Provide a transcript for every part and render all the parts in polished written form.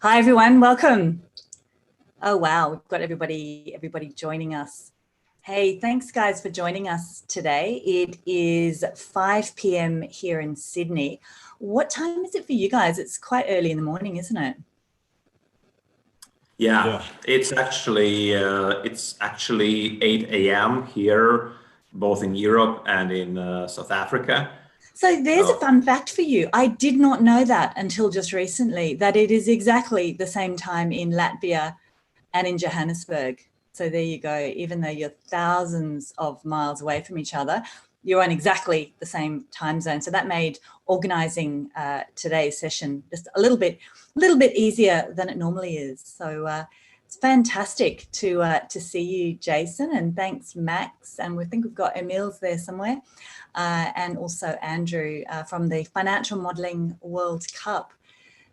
Hi everyone, welcome. Oh wow, we've got everybody joining us. Hey, thanks guys for joining us today. It is 5 p.m. here in Sydney. What time is it for you guys? It's quite early in the morning, isn't it? Yeah. It's actually 8 a.m. here, both in Europe and in South Africa. So there's a fun fact for you. I did not know that until just recently, that it is exactly the same time in Latvia and in Johannesburg. So there you go. Even though you're thousands of miles away from each other, you're on exactly the same time zone. So that made organizing today's session just a little bit easier than it normally is. So it's fantastic to see you, Jason, and thanks, Max. And we think we've got Emil's there somewhere, and also Andrew from the Financial Modelling World Cup.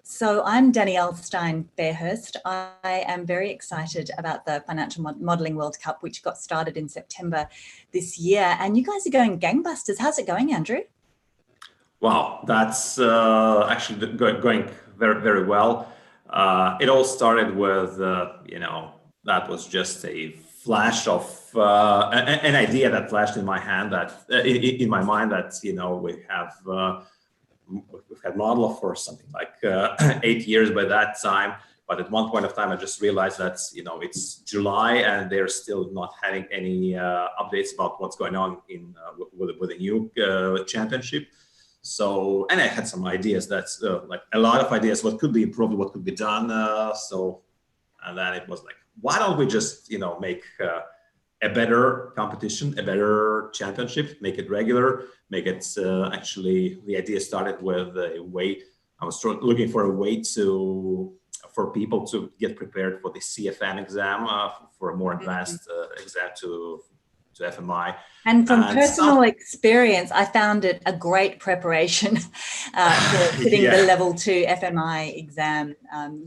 So I'm Danielle Stein-Fairhurst. I am very excited about the Financial Modelling World Cup, which got started in September this year. And you guys are going gangbusters. How's it going, Andrew? Wow, that's actually going very, very well. It all started with, that was just a flash of an idea that flashed in my hand in my mind that, we've had ModelOff for something like 8 years by that time. But at one point of time, I just realized that, it's July and they're still not having any updates about what's going on with the new championship. So, and I had some ideas, that's like a lot of ideas, what could be improved, what could be done. And then it was like, why don't we just, make a better competition, a better championship, make it regular, make it actually, the idea started with a way, I was looking for a way for people to get prepared for the CFM exam, for a more advanced exam to FMI. And from personal experience, I found it a great preparation for sitting the level 2 FMI exam.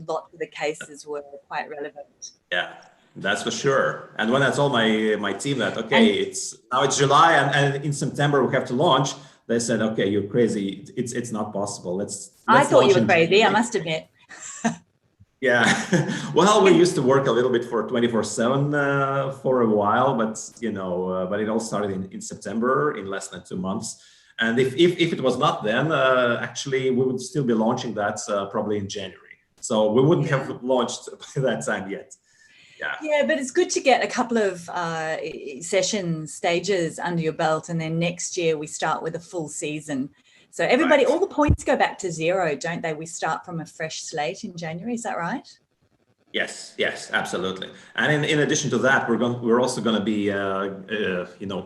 Lots of the cases were quite relevant. Yeah. That's for sure. And when I told my team that, it's July and in September we have to launch, they said, okay, you're crazy. It's not possible. Let's I thought you were crazy, I must admit. Yeah. Well, we used to work a little bit for 24/7 for a while, but but it all started in September, in less than 2 months. And if it was not then, actually we would still be launching that probably in January. So we wouldn't have launched by that time yet. Yeah, but it's good to get a couple of stages under your belt, and then next year we start with a full season. So everybody, all the points go back to zero, don't they? We start from a fresh slate in January. Is that right? Yes, absolutely. And in addition to that, we're also going to be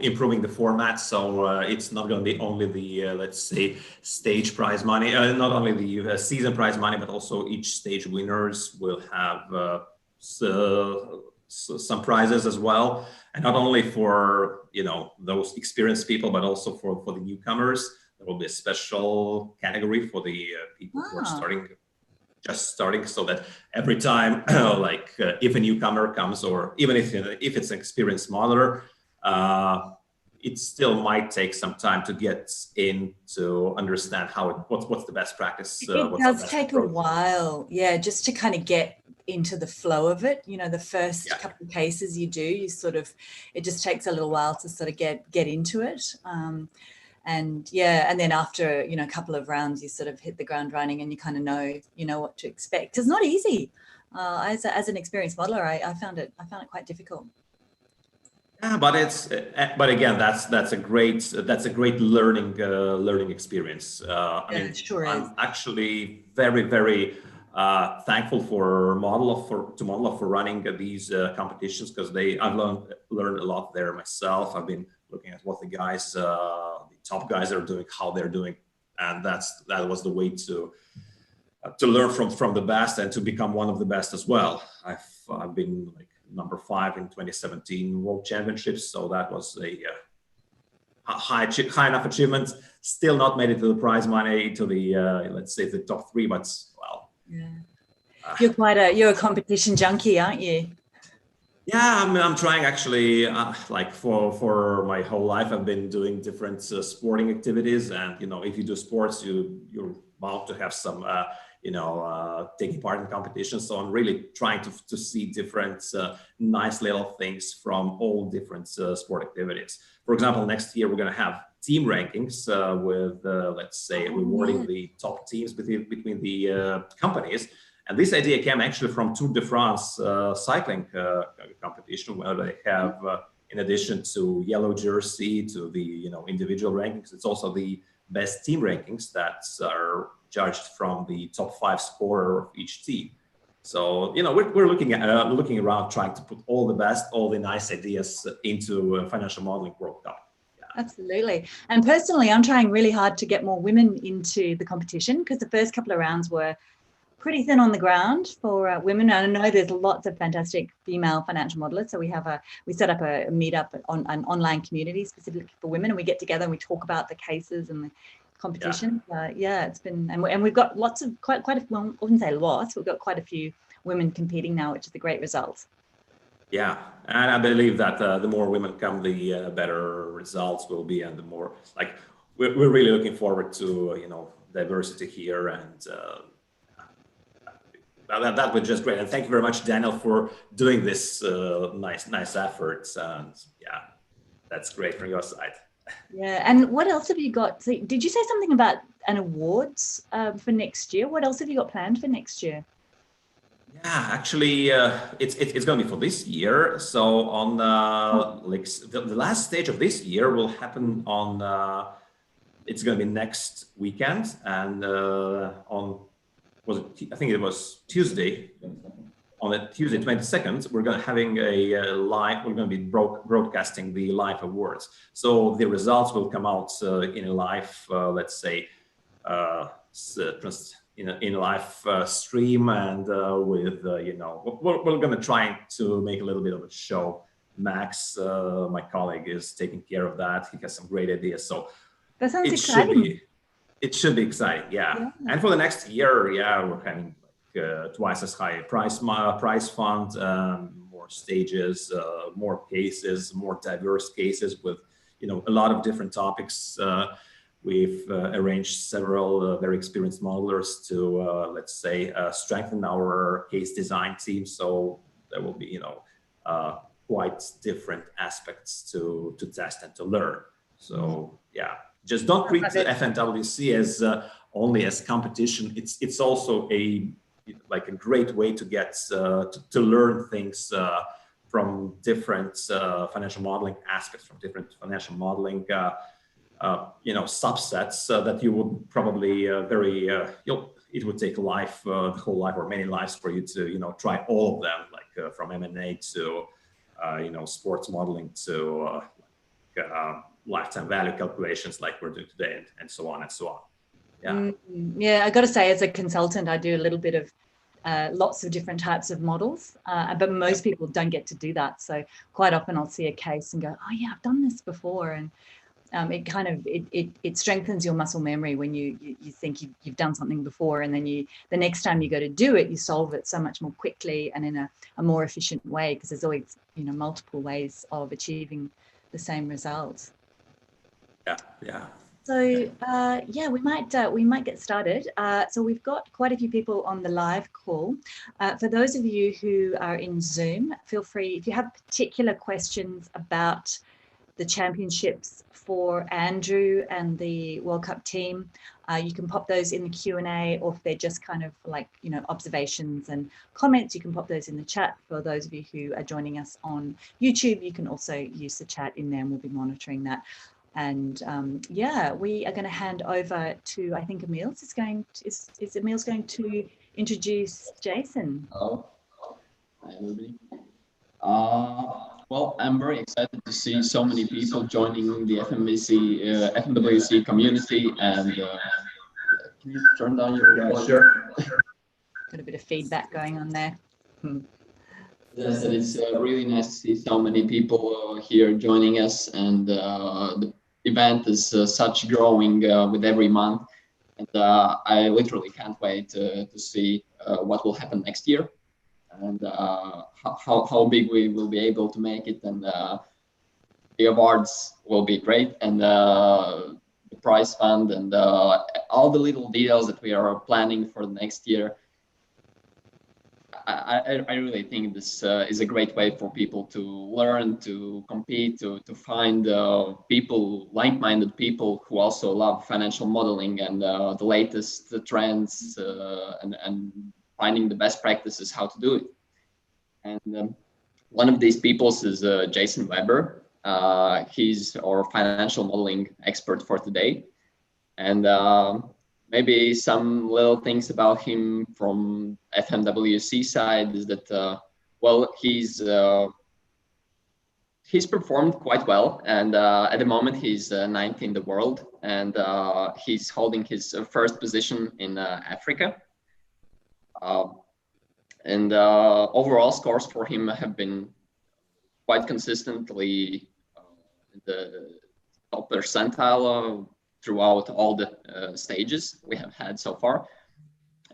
improving the format. So it's not going to be only the let's say stage prize money, not only the season prize money, but also each stage winners will have some prizes as well, and not only for those experienced people, but also for the newcomers. There will be a special category for the people who are just starting, so that every time if a newcomer comes, or even if it's an experienced modeler, it still might take some time to get in to understand what's the best practice. It does take a while, just to kind of get into the flow of it. The first couple of cases you do, it just takes a little while to sort of get into it. And then after, a couple of rounds, you sort of hit the ground running and you kind of know what to expect. It's not easy. As an experienced modeler, I found it quite difficult. Yeah, but again, that's a great learning experience. I'm actually very, very thankful for ModelOff for running these competitions, because I've learned a lot there myself. I've been looking at what the top guys are doing, how they're doing, and that was the way to learn from the best and to become one of the best as well. I've been like number 5 in 2017 World Championships, so that was a high enough achievement. Still not made it to the prize money, to the let's say the top 3, but well. Yeah. You're a competition junkie, aren't you? Yeah, I'm trying actually. For my whole life, I've been doing different sporting activities, and if you do sports, you're bound to have some taking part in competitions. So I'm really trying to see different nice little things from all different sport activities. For example, next year we're going to have team rankings with, let's say, rewarding the top teams between the companies. And this idea came actually from Tour de France cycling competition, where they have, in addition to yellow jersey, to the individual rankings, it's also the best team rankings that are judged from the top 5 scorer of each team. So we're looking around, trying to put all the best, all the nice ideas into Financial Modeling World Cup. Absolutely. And personally, I'm trying really hard to get more women into the competition, because the first couple of rounds were pretty thin on the ground for women. And I know there's lots of fantastic female financial modelers. So we set up a meetup on an online community specifically for women, and we get together and we talk about the cases and the competition. It's been, and we've got lots of quite a, well, I wouldn't say lots, we've got quite a few women competing now, which is a great result. Yeah, and I believe that the more women come, the better results will be, and the more, like, we're really looking forward to diversity here, and that was just great. And thank you very much, Daniel, for doing this nice efforts. And yeah, that's great from your side. Yeah, and what else have you got? So did you say something about an awards for next year? What else have you got planned for next year? Yeah, actually, it's going to be for this year. So on like the last stage of this year will happen on. It's going to be next weekend, and I think it was Tuesday. On the Tuesday 22nd, we're going to having a live. We're going to be broadcasting the live awards. So the results will come out in a live, let's say, in a live stream, and with we're going to try to make a little bit of a show. Max, my colleague, is taking care of that. He has some great ideas. So that sounds exciting. It should be exciting, yeah. And for the next year, we're having twice as high prize fund, more stages, more cases, more diverse cases with a lot of different topics. We've arranged several very experienced modelers to, let's say, strengthen our case design team. So there will be, quite different aspects to test and to learn. So yeah, just don't treat the FMWC as only as competition. It's also a great way to get to learn things from different financial modeling aspects, from different financial modeling subsets that you would probably it would take the whole life or many lives for you to try all of them, like from M&A to sports modeling to lifetime value calculations like we're doing today, and so on and so on. Yeah, I got to say, as a consultant, I do a little bit of lots of different types of models, but most people don't get to do that. So quite often I'll see a case and go, oh yeah, I've done this before, and it kind of it strengthens your muscle memory when you think you've done something before, and then the next time you go to do it, you solve it so much more quickly and in a more efficient way, because there's always multiple ways of achieving the same results. Yeah. So we might get started. So we've got quite a few people on the live call. For those of you who are in Zoom, feel free, if you have particular questions about the championships for Andrew and the World Cup team, you can pop those in the Q&A, or if they're just kind of like observations and comments, you can pop those in the chat. For those of you who are joining us on YouTube, you can also use the chat in there, and we'll be monitoring that. And we are going to hand over to, I think Emil's is Emil's going to introduce Jason. Hello. Hi, everybody. Well, I'm very excited to see so many people joining the FMWC community. And can you turn down your recorder? Sure. Got a bit of feedback going on there. Yes, it's really nice to see so many people here joining us, and the event is such growing with every month, and I literally can't wait to see what will happen next year, and how big we will be able to make it, and the awards will be great, and the the prize fund, and all the little details that we are planning for the next year. I really think this is a great way for people to learn, to compete, to find people, like-minded people who also love financial modeling and the latest trends and finding the best practices how to do it. And one of these people is Jason Weber. He's our financial modeling expert for today. And maybe some little things about him from FMWC side is that, well, he's performed quite well. And at the moment, he's 9th in the world. And he's holding his first position in Africa. And overall scores for him have been quite consistently in the top percentile throughout all the stages we have had so far.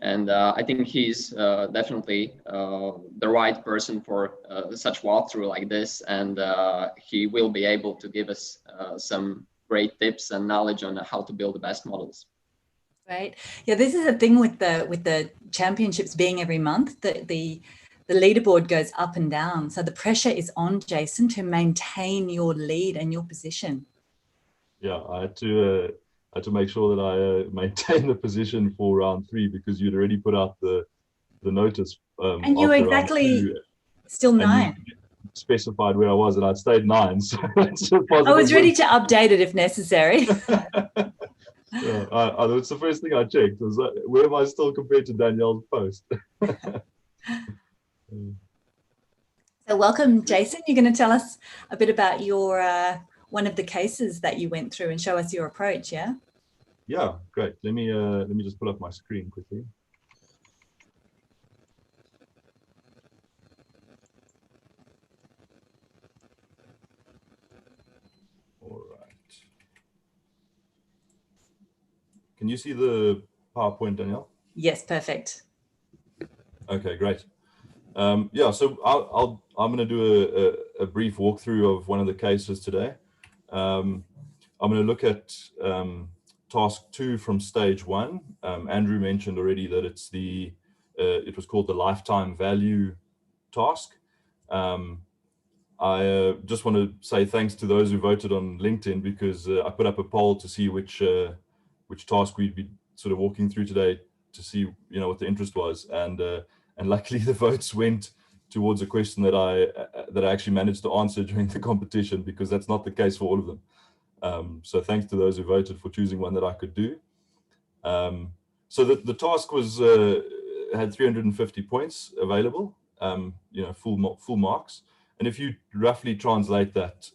And I think he's definitely the right person for such walkthrough like this. And he will be able to give us some great tips and knowledge on how to build the best models. Right. Yeah, this is the thing with the championships being every month, that the leaderboard goes up and down. So the pressure is on, Jason, to maintain your lead and your position. Yeah, I had to make sure that I maintain the position for round 3, because you'd already put out the notice. And you were exactly still 9. Specified where I was, and I'd stayed 9. So I was ready to update it if necessary. Yeah, it's the first thing I checked was where am I still compared to Danielle's post. So welcome, Jason. You're going to tell us a bit about your one of the cases that you went through and show us your approach, yeah? Yeah, great. Let me just pull up my screen quickly. All right. Can you see the PowerPoint, Danielle? Yes, perfect. Okay, great. Yeah, so I'm going to do a brief walkthrough of one of the cases today. I'm going to look at task 2 from stage 1. Andrew mentioned already that it's it was called the lifetime value task. I just want to say thanks to those who voted on LinkedIn, because I put up a poll to see which task we'd be sort of walking through today, to see what the interest was, and luckily the votes went towards a question that I actually managed to answer during the competition, because that's not the case for all of them. So thanks to those who voted for choosing one that I could do. So the task was had 350 points available, full marks. And if you roughly translate that,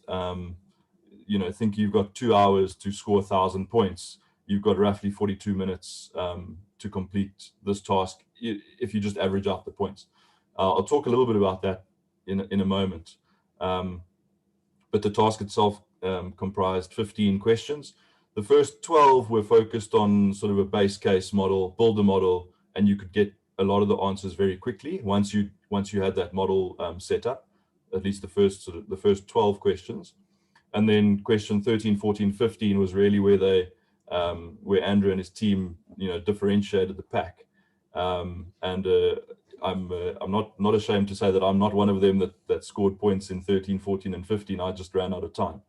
think you've got 2 hours to score 1,000 points, you've got roughly 42 minutes to complete this task if you just average out the points. I'll talk a little bit about that in a moment. But the task itself comprised 15 questions. The first 12 were focused on sort of a base case model, build a model, and you could get a lot of the answers very quickly once you had that model set up. At least the first 12 questions. And then question 13, 14, 15 was really where where Andrew and his team, differentiated the pack. I'm not ashamed to say that I'm not one of them that scored points in 13, 14, and 15. I just ran out of time.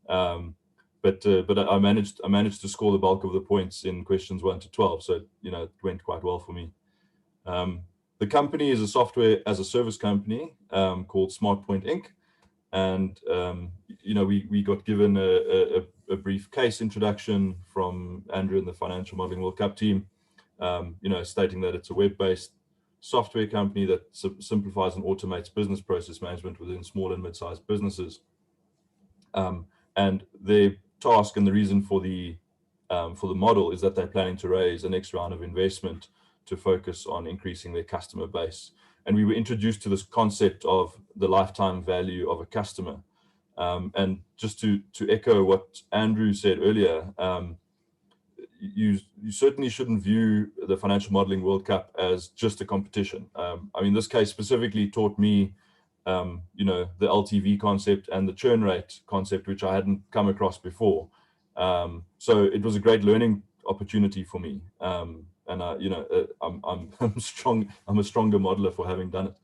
But I managed to score the bulk of the points in questions 1 to 12. So it went quite well for me. The company is a software as a service company called SmartPoint Inc. And, we got given a brief case introduction from Andrew and the Financial Modeling World Cup team, stating that it's a web-based software company that simplifies and automates business process management within small and mid-sized businesses. And their task and the reason for the model is that they're planning to raise the next round of investment to focus on increasing their customer base. And we were introduced to this concept of the lifetime value of a customer. And just to echo what Andrew said earlier, you certainly shouldn't view the Financial Modeling World Cup as just a competition. This case specifically taught me, the LTV concept and the churn rate concept, which I hadn't come across before. So it was a great learning opportunity for me. And you know, I'm strong. I'm a stronger modeler for having done it.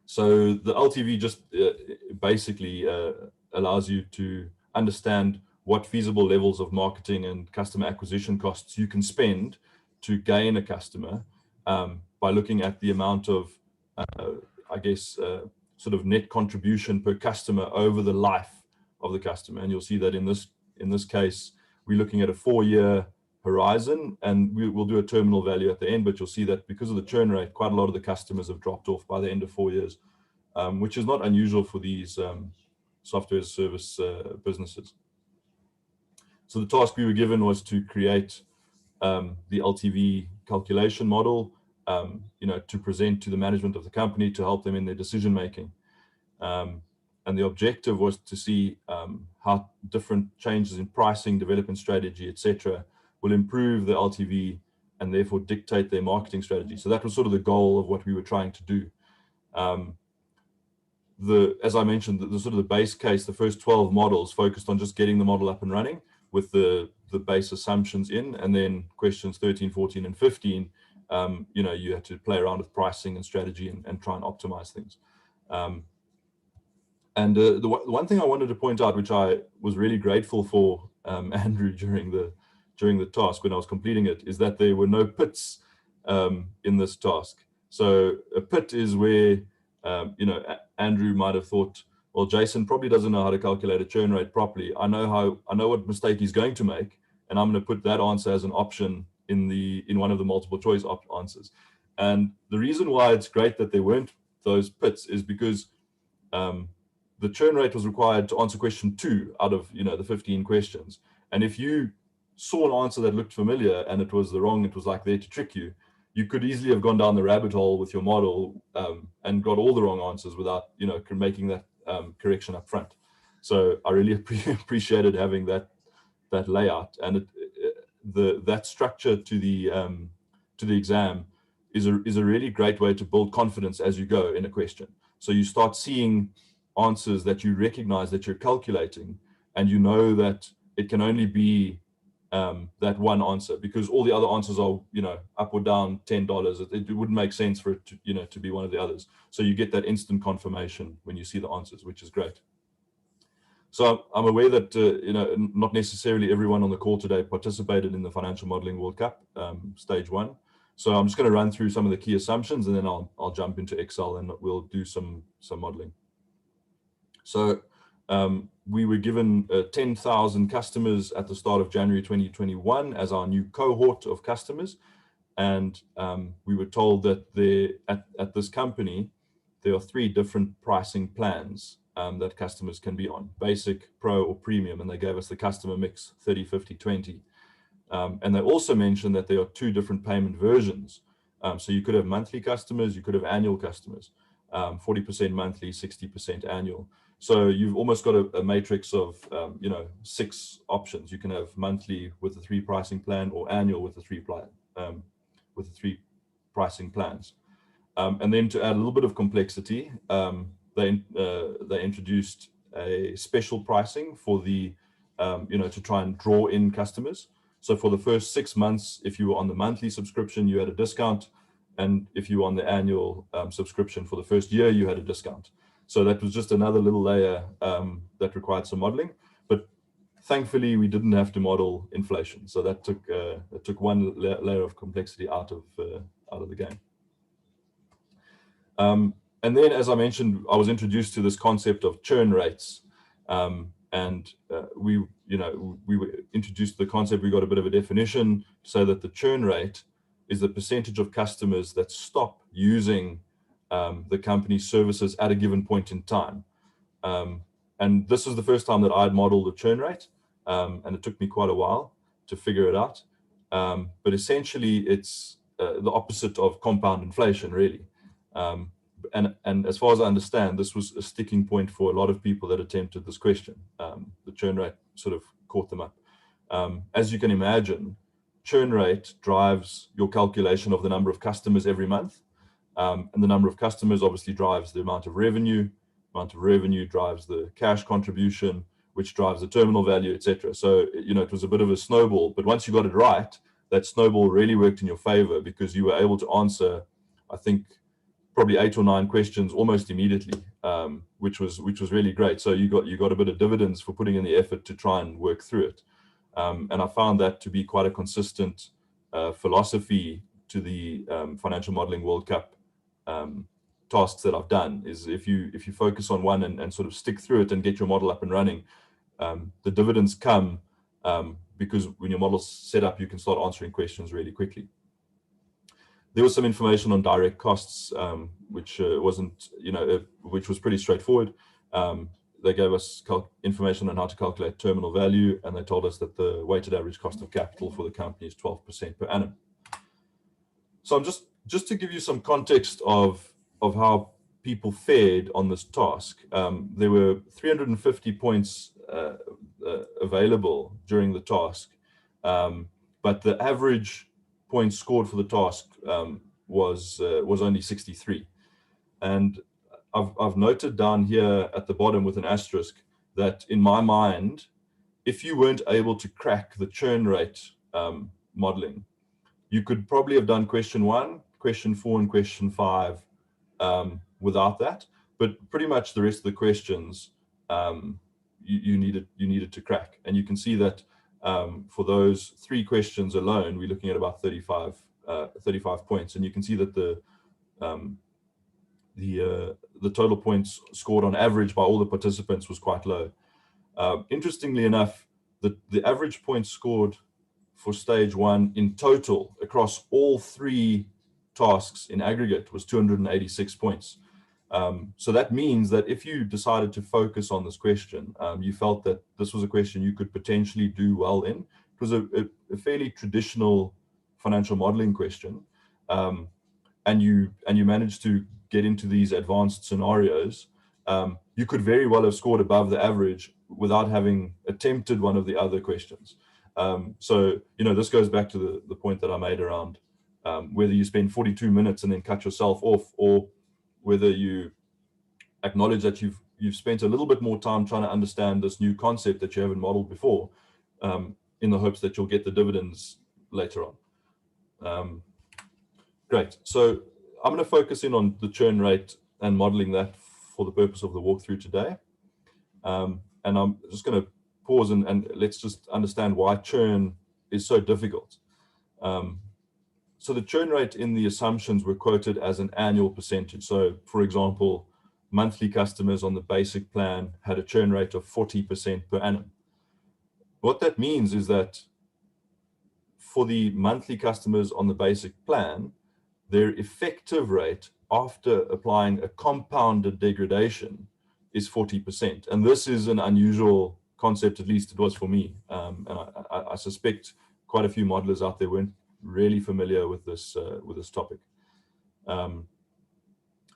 So the LTV just basically allows you to understand what feasible levels of marketing and customer acquisition costs you can spend to gain a customer by looking at the amount of, I guess, sort of net contribution per customer over the life of the customer. And you'll see that in this case, we're looking at a 4-year horizon, and we'll do a terminal value at the end, but you'll see that because of the churn rate, quite a lot of the customers have dropped off by the end of 4 years, which is not unusual for these software as a service businesses. So the task we were given was to create the LTV calculation model, you know, to present to the management of the company to help them in their decision making. And the objective was to see how different changes in pricing, development strategy, etc., will improve the LTV and therefore dictate their marketing strategy. So that was sort of the goal of what we were trying to do. As I mentioned, the sort of the base case, the first 12 models focused on just getting the model up and running with the base assumptions in, and then questions 13, 14, and 15, you know, you had to play around with pricing and strategy and try and optimize things. And the one thing I wanted to point out, which I was really grateful for Andrew during the task when I was completing it, is that there were no pits in this task. So a pit is where, you know, Andrew might have thought, well, Jason probably doesn't know how to calculate a churn rate properly. I know what mistake he's going to make, and I'm going to put that answer as an option in one of the multiple choice answers. And the reason why it's great that there weren't those pits is because the churn rate was required to answer question 2 out of, you know, the 15 questions. And if you saw an answer that looked familiar and it was like there to trick you, you could easily have gone down the rabbit hole with your model and got all the wrong answers without, you know, making that correction up front. So I really appreciated having that layout, and that structure to the exam is a really great way to build confidence as you go in a question. So you start seeing answers that you recognize that you're calculating, and you know that it can only be that one answer, because all the other answers are, you know, up or down $10. It wouldn't make sense for it to, you know, to be one of the others. So you get that instant confirmation when you see the answers, which is great. So I'm aware that, you know, not necessarily everyone on the call today participated in the Financial Modeling World Cup, stage 1. So I'm just going to run through some of the key assumptions, and then I'll jump into Excel and we'll do some modeling. So we were given 10,000 customers at the start of January 2021 as our new cohort of customers. And we were told that at this company, there are 3 different pricing plans that customers can be on: basic, pro, or premium. And they gave us the customer mix 30, 50, 20. And they also mentioned that there are 2 different payment versions. So you could have monthly customers, you could have annual customers, 40% monthly, 60% annual. So you've almost got a matrix of, you know, 6 options. You can have monthly with the 3 pricing plan, or annual with the 3 pricing plans. And then to add a little bit of complexity, they introduced a special pricing for the, you know, to try and draw in customers. So for the first 6 months, if you were on the monthly subscription, you had a discount. And if you were on the annual subscription for the first year, you had a discount. So that was just another little layer that required some modeling. But thankfully, we didn't have to model inflation. So that took one layer of complexity out of the game. And then, as I mentioned, I was introduced to this concept of churn rates. And we were introduced to the concept. We got a bit of a definition, so that the churn rate is the percentage of customers that stop using the company's services at a given point in time. And this is the first time that I'd modeled a churn rate, and it took me quite a while to figure it out. But essentially, it's the opposite of compound inflation, really. And as far as I understand, this was a sticking point for a lot of people that attempted this question. The churn rate sort of caught them up. As you can imagine, churn rate drives your calculation of the number of customers every month. And the number of customers obviously drives the amount of revenue. Amount of revenue drives the cash contribution, which drives the terminal value, etc. So, you know, it was a bit of a snowball, but once you got it right, that snowball really worked in your favor, because you were able to answer, I think, probably 8 or 9 questions almost immediately, which was really great. So you got a bit of dividends for putting in the effort to try and work through it. And I found that to be quite a consistent philosophy to the Financial Modeling World Cup tasks that I've done, is if you focus on one and sort of stick through it and get your model up and running, the dividends come, because when your model's set up, you can start answering questions really quickly. There was some information on direct costs, which wasn't, you know, which was pretty straightforward. They gave us information on how to calculate terminal value, and they told us that the weighted average cost of capital for the company is 12% per annum. So I'm just to give you some context of how people fared on this task. There were 350 points available during the task, but the average points scored for the task was only 63. And I've noted down here at the bottom with an asterisk that in my mind, if you weren't able to crack the churn rate modeling, you could probably have done question 1, question 4, and question 5 without that. But pretty much the rest of the questions you needed to crack. And you can see that for those 3 questions alone, we're looking at about 35 points. And you can see that the total points scored on average by all the participants was quite low. Interestingly enough, the average points scored for stage 1 in total across all 3 tasks in aggregate was 286 points. So that means that if you decided to focus on this question, you felt that this was a question you could potentially do well in. It was a fairly traditional financial modeling question, and you managed to get into these advanced scenarios. You could very well have scored above the average without having attempted one of the other questions. So, you know, this goes back to the point that I made around whether you spend 42 minutes and then cut yourself off, or whether you acknowledge that you've spent a little bit more time trying to understand this new concept that you haven't modeled before, in the hopes that you'll get the dividends later on. Great. So I'm going to focus in on the churn rate and modeling that for the purpose of the walkthrough today. And I'm just going to pause and let's just understand why churn is so difficult. So the churn rate in the assumptions were quoted as an annual percentage. So for example, monthly customers on the basic plan had a churn rate of 40% per annum. What that means is that for the monthly customers on the basic plan, their effective rate after applying a compounded degradation is 40%. And this is an unusual concept, at least it was for me. And I suspect quite a few modelers out there weren't really familiar with this topic.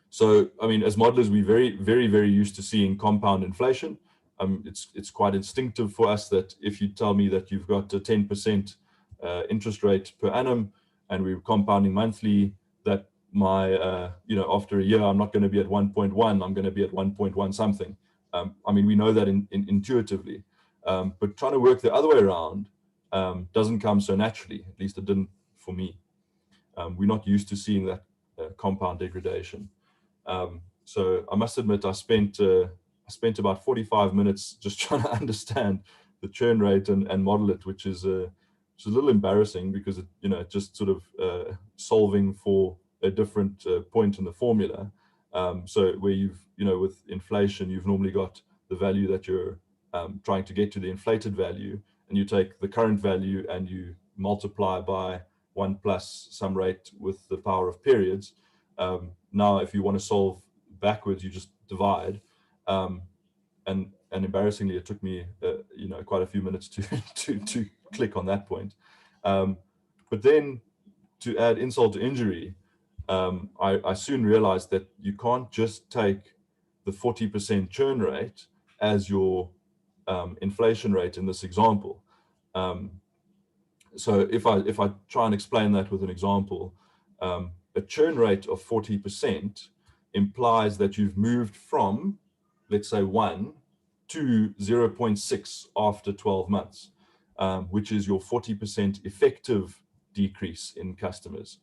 So, I mean, as modelers, we're very used to seeing compound inflation. It's quite instinctive for us that if you tell me that you've got a 10% interest rate per annum and we're compounding monthly, that my, you know, after a year, I'm not going to be at 1.1, I'm going to be at 1.1 something. I mean, we know that intuitively, but trying to work the other way around doesn't come so naturally. At least it didn't for me. We're not used to seeing that compound degradation. So I must admit, I spent about 45 minutes just trying to understand the churn rate and model it, which is a little embarrassing because it just sort of solving for a different point in the formula. So where with inflation, you've normally got the value that you're trying to get to, the inflated value, and you take the current value and you multiply by 1 plus some rate with the power of periods. Now, if you want to solve backwards, you just divide. And embarrassingly, it took me quite a few minutes to click on that point. But then, to add insult to injury, I soon realized that you can't just take the 40% churn rate as your inflation rate in this example. So if I try and explain that with an example, a churn rate of 40% implies that you've moved from, let's say, 1 to 0.6 after 12 months, which is your 40% effective decrease in customers.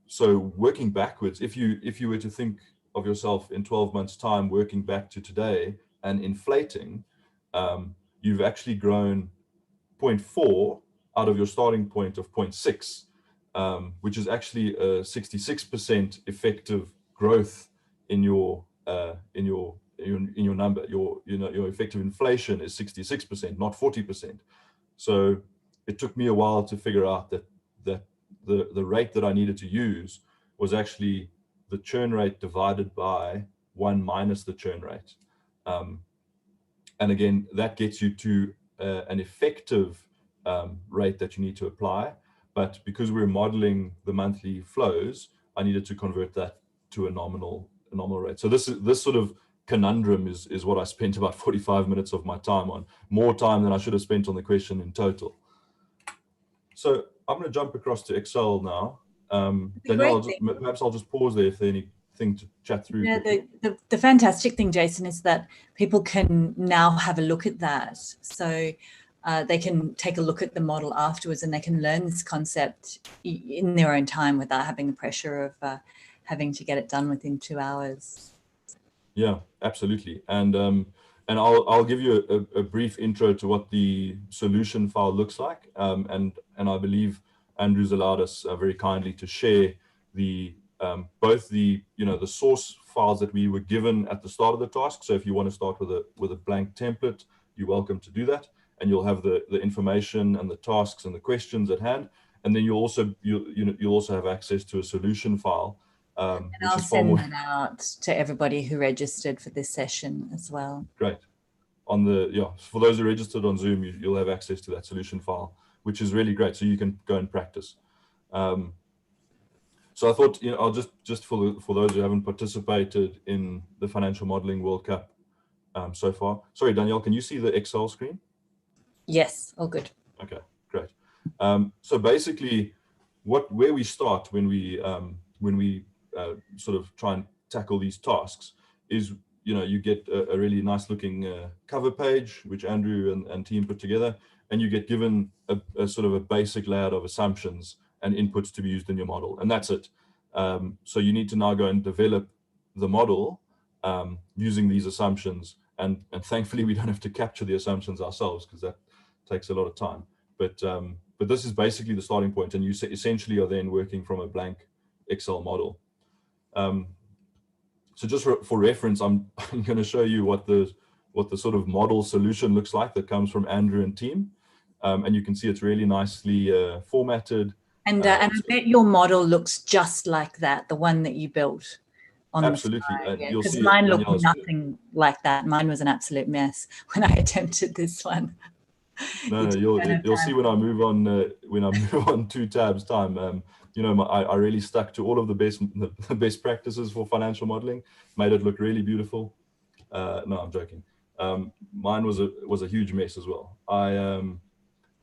So working backwards, if you were to think of yourself in 12 months time, working back to today and inflating, you've actually grown 0.4 out of your starting point of 0.6, which is actually a 66% effective growth in your number. Your effective inflation is 66%, not 40%. So it took me a while to figure out that the rate that I needed to use was actually the churn rate divided by 1 minus the churn rate. And again, that gets you to an effective rate that you need to apply. But because we're modeling the monthly flows, I needed to convert that to a nominal rate. So this sort of conundrum is what I spent about 45 minutes of my time on, more time than I should have spent on the question in total. So I'm going to jump across to Excel now. Danielle, perhaps I'll just pause there if there's anything to chat through. Yeah, the fantastic thing, Jason, is that people can now have a look at that. So they can take a look at the model afterwards, and they can learn this concept in their own time without having the pressure of having to get it done within 2 hours. Yeah, absolutely. And I'll give you a brief intro to what the solution file looks like. And I believe Andrew's allowed us very kindly to share both the source files that we were given at the start of the task. So if you want to start with a blank template, you're welcome to do that, and you'll have the information and the tasks and the questions at hand. And then you'll also have access to a solution file. And I'll send that out to everybody who registered for this session as well. Great. For those who registered on Zoom, you'll have access to that solution file, which is really great. So you can go and practice. So I thought, I'll just for those who haven't participated in the Financial Modeling World Cup so far. Sorry, Danielle, can you see the Excel screen? Yes, all good. Okay, great. So basically, where we start when we sort of try and tackle these tasks is, you get a really nice looking cover page, which Andrew and team put together, and you get given a sort of a basic layout of assumptions and inputs to be used in your model, and that's it. So you need to now go and develop the model using these assumptions, and thankfully we don't have to capture the assumptions ourselves, because that takes a lot of time. But this is basically the starting point, and you essentially are then working from a blank Excel model. So just for reference, I'm going to show you what the sort of model solution looks like that comes from Andrew and team, and you can see it's really nicely formatted. And I bet your model looks just like that, the one that you built on absolutely. the slide. Because mine looked nothing like that. Mine was an absolute mess when I attempted this one. No, you'll see when I move on 2 tabs time. I really stuck to all of the best practices for financial modeling, made it look really beautiful. No, I'm joking. Mine was a huge mess as well.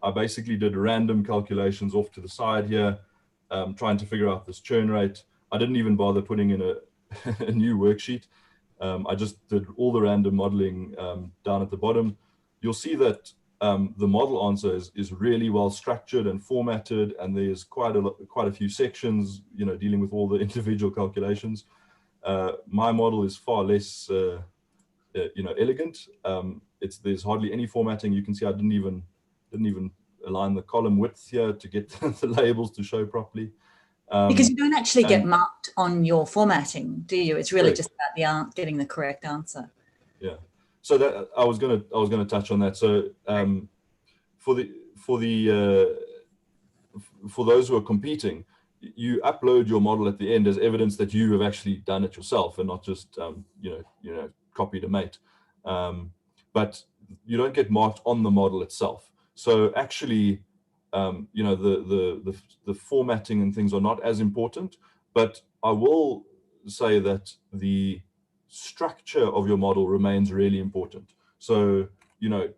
I basically did random calculations off to the side here, trying to figure out this churn rate. I didn't even bother putting in a new worksheet. I just did all the random modeling down at the bottom. You'll see that the model answer is really well structured and formatted, and there's quite a few sections, dealing with all the individual calculations. My model is far less, elegant. There's hardly any formatting. You can see I didn't even align the column width here to get the labels to show properly. Because you don't actually get marked on your formatting, do you? It's really correct. just about getting the correct answer. Yeah. So that I was gonna touch on that. So for those who are competing, you upload your model at the end as evidence that you have actually done it yourself and not just copied a mate. But you don't get marked on the model itself. So actually, the formatting and things are not as important. But I will say that the structure of your model remains really important. So,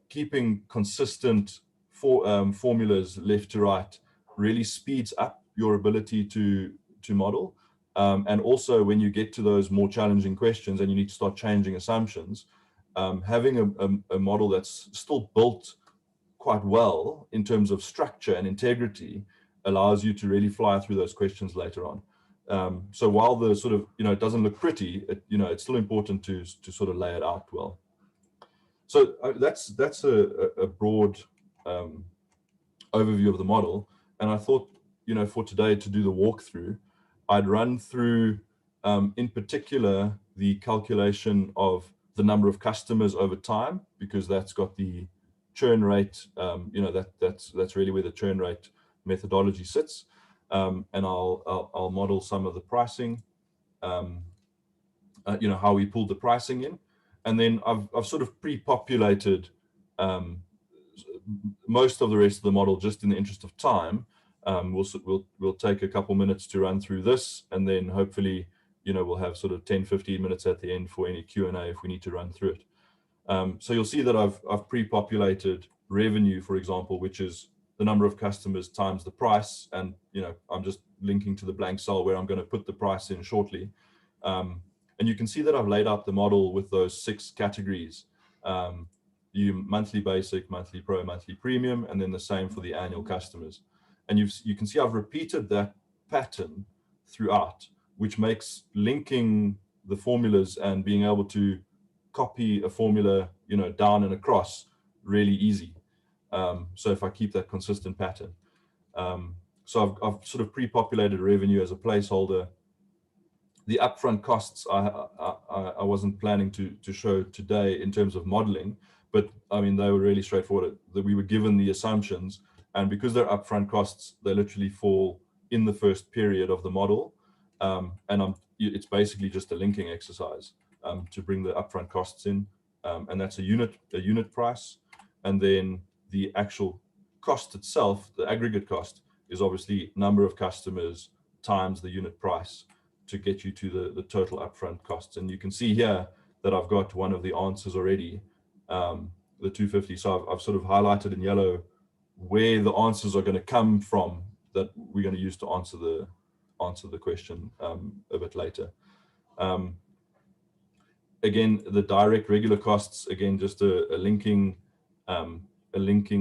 keeping consistent formulas left to right really speeds up your ability to model. And also when you get to those more challenging questions and you need to start changing assumptions, having a model that's still built quite well in terms of structure and integrity allows you to really fly through those questions later on. So while the sort of, it doesn't look pretty, it's still important to sort of lay it out well. So that's a broad overview of the model. And I thought, for today to do the walkthrough, I'd run through, in particular, the calculation of the number of customers over time, because that's got the churn rate, that's really where the churn rate methodology sits. And I'll model some of the pricing, how we pulled the pricing in. And then I've sort of pre-populated most of the rest of the model just in the interest of time. We'll take a couple minutes to run through this, and then hopefully, we'll have sort of 10-15 minutes at the end for any Q&A if we need to run through it. So you'll see that I've pre-populated revenue, for example, which is the number of customers times the price. And, I'm just linking to the blank cell where I'm going to put the price in shortly. And you can see that I've laid out the model with those 6 categories. Monthly basic, monthly pro, monthly premium, and then the same for the annual customers. And you can see I've repeated that pattern throughout, which makes linking the formulas and being able to copy a formula, down and across really easy. So if I keep that consistent pattern. So I've sort of pre-populated revenue as a placeholder. The upfront costs I wasn't planning to show today in terms of modeling, but I mean, they were really straightforward. That we were given the assumptions, and because they're upfront costs, they literally fall in the first period of the model. And it's basically just a linking exercise to bring the upfront costs in, and that's a unit price. And then the actual cost itself, the aggregate cost, is obviously number of customers times the unit price to get you to the total upfront costs. And you can see here that I've got one of the answers already, the 250. So I've sort of highlighted in yellow where the answers are going to come from that we're going to use to answer the question a bit later. Again, the direct regular costs, again, just a linking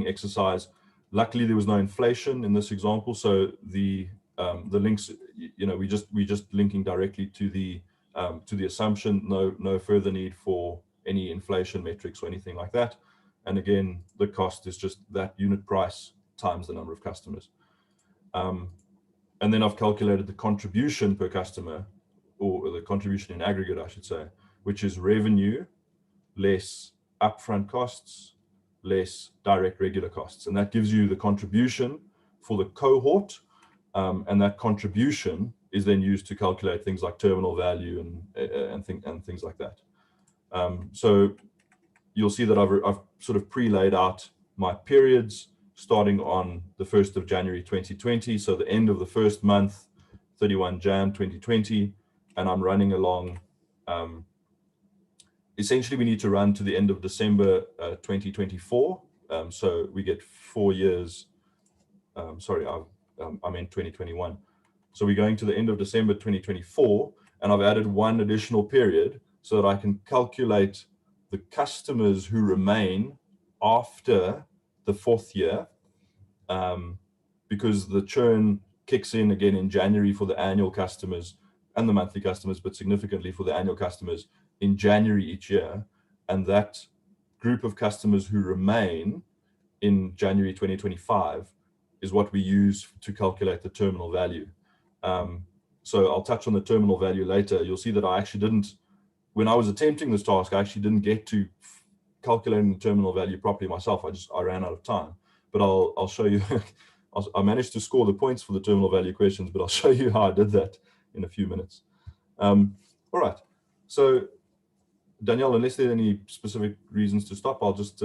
exercise. Luckily, there was no inflation in this example, so the links, we just linking directly to the assumption. No further need for any inflation metrics or anything like that. And again, the cost is just that unit price times the number of customers. And then I've calculated the contribution per customer, or the contribution in aggregate, I should say, which is revenue less upfront costs less direct regular costs. And that gives you the contribution for the cohort. And that contribution is then used to calculate things like terminal value and things like that. So you'll see that I've sort of pre-laid out my periods starting on the 1st of January 2020. So the end of the first month, 31 Jan 2020, and I'm running along. Essentially, we need to run to the end of December 2024. So we get 4 years. Sorry, I meant 2021. So we're going to the end of December 2024, and I've added one additional period so that I can calculate the customers who remain after the 4th year, because the churn kicks in again in January for the annual customers and the monthly customers, but significantly for the annual customers in January each year. And that group of customers who remain in January 2025 is what we use to calculate the terminal value. So I'll touch on the terminal value later. You'll see that I actually didn't, when I was attempting this task, I actually didn't get to calculating the terminal value properly myself. I ran out of time, but I'll show you. I managed to score the points for the terminal value questions, but I'll show you how I did that in a few minutes. All right. So Danielle, unless there are any specific reasons to stop, I'll just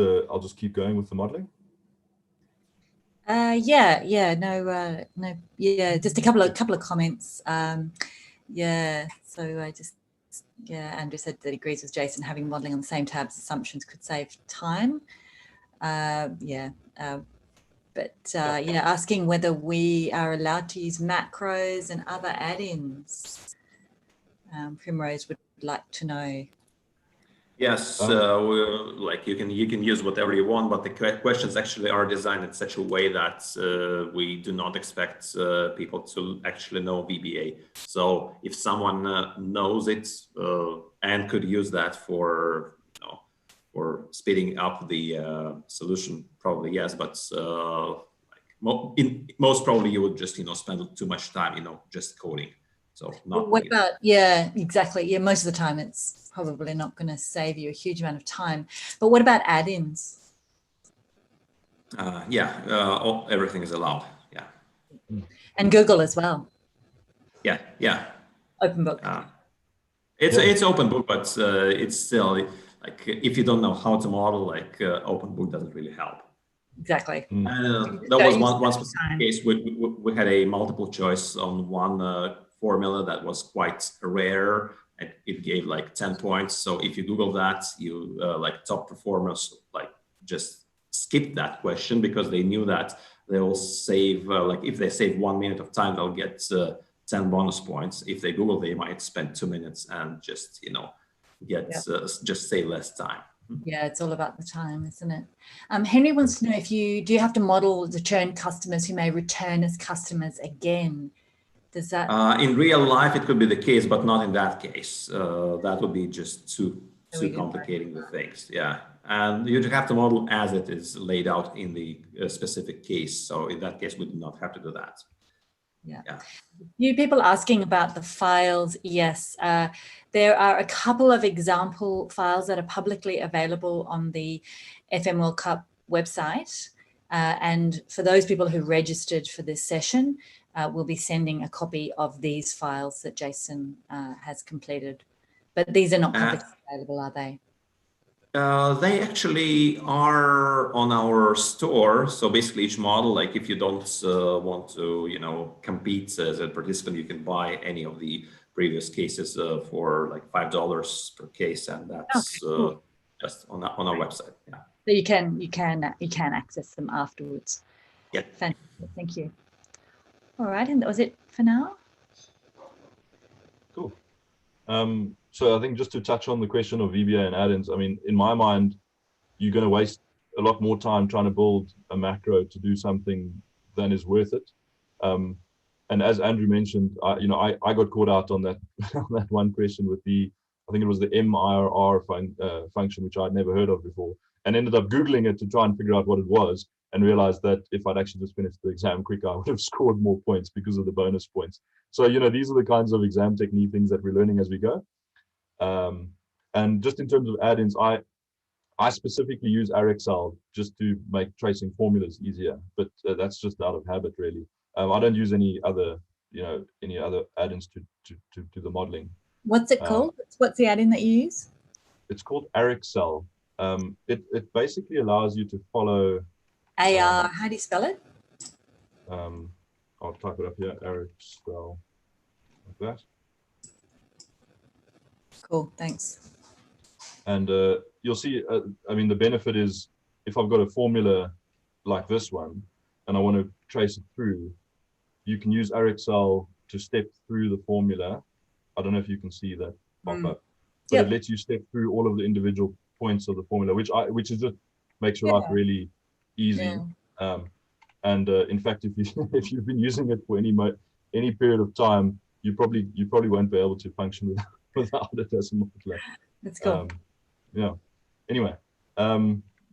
keep going with the modeling. Just a couple of comments. Andrew said that he agrees with Jason, having modeling on the same tabs assumptions could save time. Asking whether we are allowed to use macros and other add-ins. Primrose would like to know. Yes, like you can use whatever you want, but the questions actually are designed in such a way that we do not expect people to actually know VBA. So if someone knows it and could use that for for speeding up the solution, probably yes, but most probably you would just spend too much time just coding. So not what about, yeah, exactly. Yeah, most of the time it's probably not going to save you a huge amount of time. But what about add-ins? Yeah, everything is allowed. Yeah. And Google as well. Yeah. Open book. It's open book, but it's still like if you don't know how to model, like open book doesn't really help. Exactly. There was one specific case we had a multiple choice on one formula that was quite rare, and it gave like 10 points. So if you Google that, you like top performers like just skip that question because they knew that they will save like if they save 1 minute of time, they'll get 10 bonus points. If they Google, they might spend 2 minutes and just get just say less time. Yeah, it's all about the time, isn't it? Henry wants to know if do you have to model return customers who may return as customers again? Does that in real life it could be the case, but not in that case. That would be just too complicating the things. Yeah, and you just have to model as it is laid out in the specific case. So in that case, we do not have to do that. Yeah. You people asking about the files, yes. There are a couple of example files that are publicly available on the FM World Cup website. And for those people who registered for this session, we'll be sending a copy of these files that Jason has completed. But these are not publicly available, are they? They actually are on our store. So basically each model, like if you don't want to, compete as a participant, you can buy any of the previous cases for like $5 per case. And that's cool. Just on our website. Yeah. So you can access them afterwards. Yeah. Fantastic. Thank you. All right. And that was it for now. Cool. So I think just to touch on the question of VBA and add-ins, I mean, in my mind, you're going to waste a lot more time trying to build a macro to do something than is worth it. And as Andrew mentioned, I got caught out on that that one question with I think it was the MIRR function, which I'd never heard of before, and ended up Googling it to try and figure out what it was, and realized that if I'd actually just finished the exam quicker, I would have scored more points because of the bonus points. So, these are the kinds of exam technique things that we're learning as we go. And just in terms of add-ins, I specifically use Arexcel just to make tracing formulas easier, but that's just out of habit, really. I don't use any other add-ins to the modeling. What's it called? What's the add-in that you use? It's called Arexcel. It basically allows you to follow AR. How do you spell it? I'll type it up here. Arexcel, like that. Cool, thanks. And you'll see, I mean, the benefit is if I've got a formula like this one and I want to trace it through, you can use Arexcel to step through the formula. I don't know if you can see that pop up, but it lets you step through all of the individual points of the formula, which is just makes your life really easy. And in fact, if you've been using it for any period of time, you probably won't be able to function without it as a modeler. Let's go. Yeah. Anyway,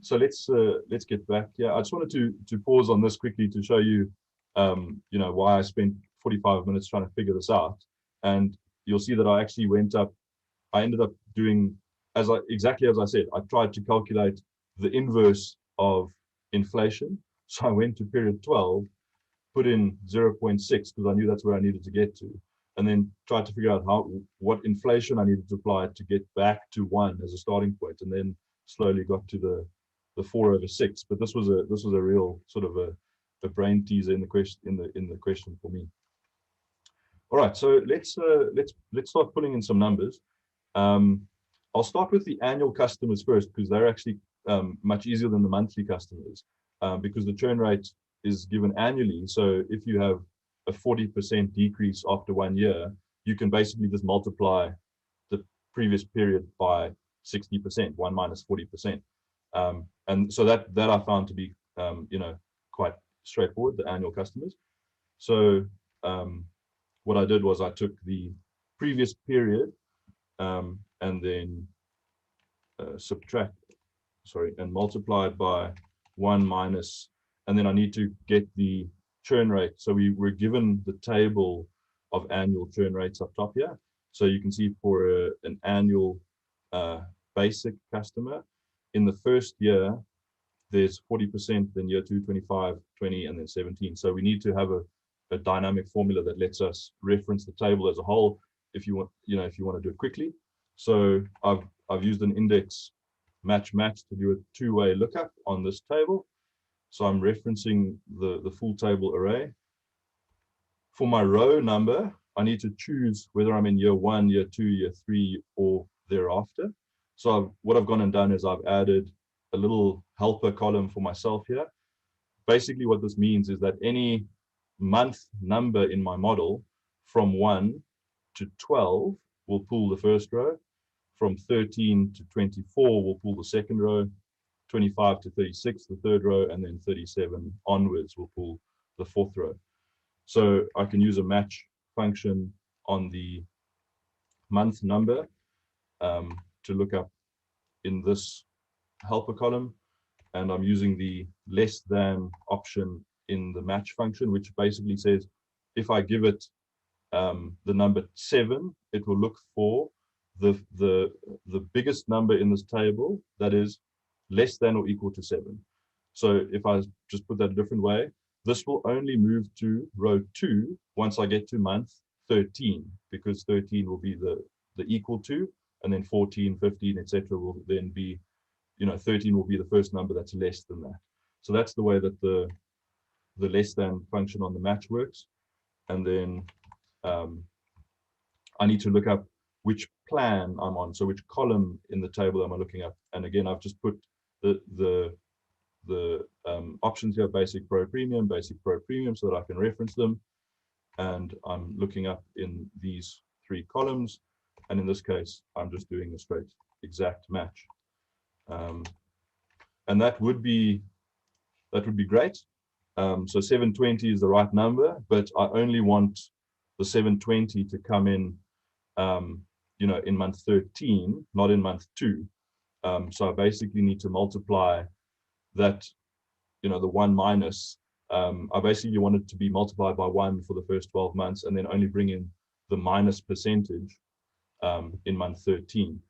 so let's get back. Yeah, I just wanted to pause on this quickly to show you, why I spent 45 minutes trying to figure this out. And you'll see that I actually I ended up doing exactly as I said. I tried to calculate the inverse of inflation. So I went to period 12, put in 0.6 because I knew that's where I needed to get to, and then tried to figure out what inflation I needed to apply to get back to 1 as a starting point, and then slowly got to the 4/6. But this was a real sort of a brain teaser in the question for me. All right, so let's start pulling in some numbers. I'll start with the annual customers first because they're actually much easier than the monthly customers because the churn rate is given annually. So if you have a 40% decrease after 1 year, you can basically just multiply the previous period by 60%, 1 minus 40%. And so that I found to be, quite straightforward, the annual customers. So what I did was I took the previous period and then and multiplied by 1 minus, and then I need to get the churn rate. So we were given the table of annual churn rates up top here. So you can see for an annual basic customer, in the first year, there's 40%, then year 2, 25, 20, and then 17. So we need to have a dynamic formula that lets us reference the table as a whole if you want, if you want to do it quickly. So I've used an index match to do a two-way lookup on this table. So I'm referencing the full table array. For my row number, I need to choose whether I'm in year 1, year 2, year 3, or thereafter. So what I've gone and done is I've added a little helper column for myself here. Basically what this means is that any month number in my model from 1 to 12 will pull the first row, from 13 to 24 will pull the second row, 25 to 36 the third row, and then 37 onwards will pull the fourth row. So I can use a match function on the month number to look up in this helper column, and I'm using the less than option in the match function, which basically says if I give it the number 7, it will look for the biggest number in this table that is less than or equal to 7. So if I just put that a different way, this will only move to row 2 once I get to month 13, because 13 will be the equal to, and then 14, 15, etc. will then be, 13 will be the first number that's less than that. So that's the way that the less than function on the match works. And then I need to look up which plan I'm on, so which column in the table am I looking at. And again, I've just put the options here: basic, pro, premium, so that I can reference them. And I'm looking up in these 3 columns, and in this case I'm just doing a straight exact match, and that would be great. So 720 is the right number, but I only want the 720 to come in in month 13, not in month 2. So I basically need to multiply that, the 1 minus. I basically want it to be multiplied by 1 for the first 12 months, and then only bring in the minus percentage in month 13.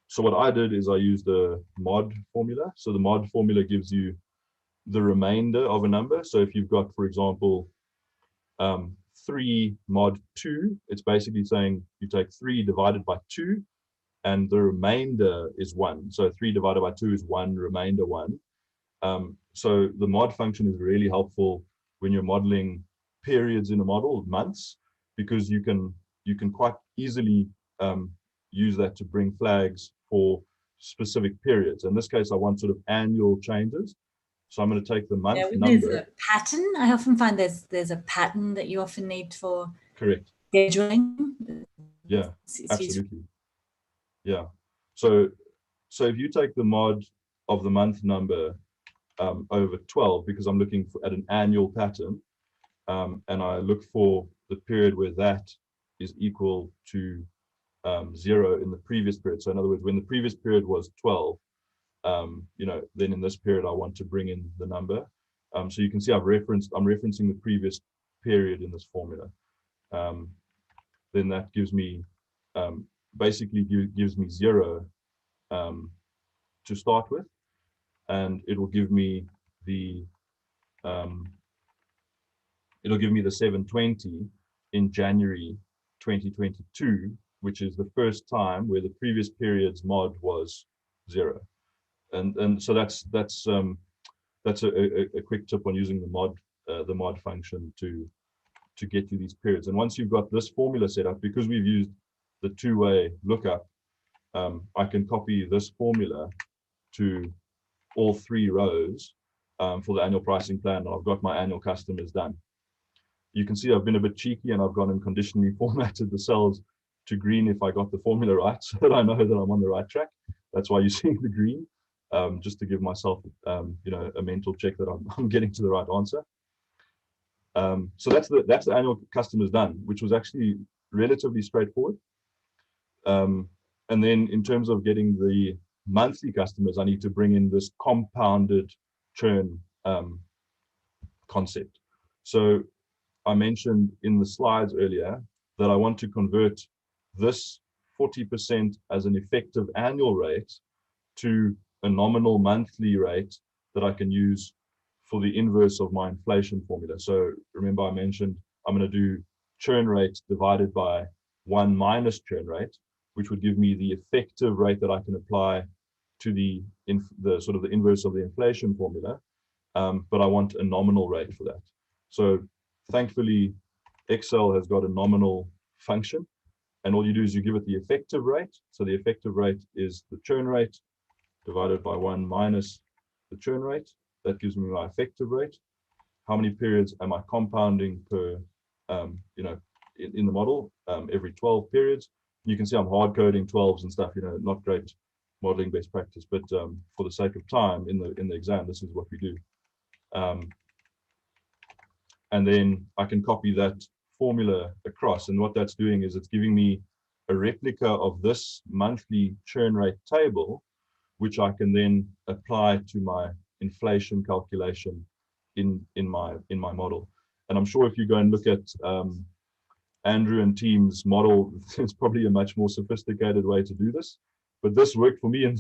So what I did is I used a mod formula. So the mod formula gives you the remainder of a number. So if you've got, for example, 3 mod 2, it's basically saying you take 3 divided by 2, and the remainder is 1. So 3 divided by 2 is 1, remainder 1. So the mod function is really helpful when you're modeling periods in a model, months, because you can quite easily use that to bring flags for specific periods. In this case, I want sort of annual changes. So I'm going to take the month number. There's a pattern. I often find there's a pattern that you often need for correct scheduling. Yeah, absolutely. Yeah. So if you take the mod of the month number over 12, because I'm looking at an annual pattern, and I look for the period where that is equal to 0 in the previous period. So in other words, when the previous period was 12, then in this period I want to bring in the number. So you can see I'm referencing the previous period in this formula. Then that gives me basically gives me 0 to start with, and it will give me the 720 in January 2022, which is the first time where the previous period's mod was 0. And so that's a quick tip on using the mod function to get you these periods. And once you've got this formula set up, because we've used the two-way lookup, I can copy this formula to all 3 rows for the annual pricing plan, and I've got my annual customers done. You can see I've been a bit cheeky, and I've gone and conditionally formatted the cells to green if I got the formula right, so that I know that I'm on the right track. That's why you're seeing the green, just to give myself, you know, a mental check that I'm getting to the right answer. So that's the annual customers done, which was actually relatively straightforward. And then in terms of getting the monthly customers, I need to bring in this compounded churn concept. So I mentioned in the slides earlier that I want to convert this 40% as an effective annual rate to a nominal monthly rate that I can use for the inverse of my inflation formula. So remember I mentioned I'm going to do churn rate divided by 1 minus churn rate, which would give me the effective rate that I can apply to the sort of the inverse of the inflation formula. But I want a nominal rate for that. So thankfully, Excel has got a nominal function, and all you do is you give it the effective rate. So the effective rate is the churn rate divided by 1 minus the churn rate. That gives me my effective rate. How many periods am I compounding per, you know, in the model? Every 12 periods. You can see I'm hard coding 12s and stuff, you know, not great modeling best practice, but for the sake of time in the exam, this is what we do. And then I can copy that formula across, and what that's doing is it's giving me a replica of this monthly churn rate table, which I can then apply to my inflation calculation in my model. And I'm sure if you go and look at Andrew and team's model, it's probably a much more sophisticated way to do this, but this worked for me in